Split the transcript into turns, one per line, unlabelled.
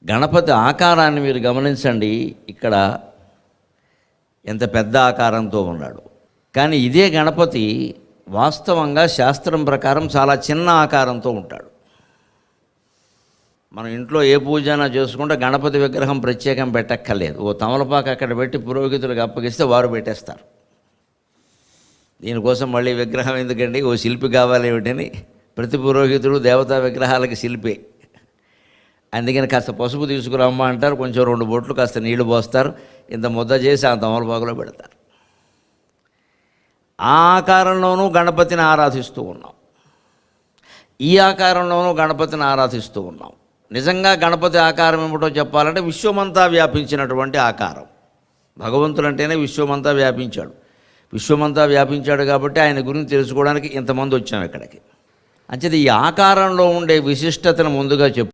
గణపతి ఆకారాన్ని మీరు గమనించండి. ఇక్కడ ఎంత పెద్ద ఆకారంతో ఉన్నాడు. కానీ ఇదే గణపతి వాస్తవంగా శాస్త్రం ప్రకారం చాలా చిన్న ఆకారంతో ఉంటాడు. మనం ఇంట్లో ఏ పూజైనా చేసుకుంటే గణపతి విగ్రహం ప్రత్యేకం పెట్టక్కర్లేదు. ఓ తమలపాకు అక్కడ పెట్టి పురోహితులకు అప్పగిస్తే వారు పెట్టేస్తారు. దీనికోసం మళ్ళీ విగ్రహం ఎందుకండి, ఓ శిల్పి కావాలి ఏమిటని ప్రతి పురోహితుడు దేవతా విగ్రహాలకి శిల్పే. అందుకని కాస్త పసుపు తీసుకురమ్మా అంటారు, కొంచెం 2 బొట్లు కాస్త నీళ్లు పోస్తారు, ఇంత ముద్ద చేసి ఆ తమలపాకులో పెడతారు. ఆ ఆకారంలోనూ గణపతిని ఆరాధిస్తూ ఉన్నాం, ఈ ఆకారంలోనూ గణపతిని ఆరాధిస్తూ ఉన్నాం. నిజంగా గణపతి ఆకారం ఏమిటో చెప్పాలంటే విశ్వమంతా వ్యాపించినటువంటి ఆకారం. భగవంతుడంటేనే విశ్వమంతా వ్యాపించాడు. విశ్వమంతా వ్యాపించాడు కాబట్టి ఆయన గురించి తెలుసుకోవడానికి ఇంతమంది వచ్చాం ఇక్కడికి. అంచేది ఈ ఆకారంలో ఉండే విశిష్టతను ముందుగా చెప్పు.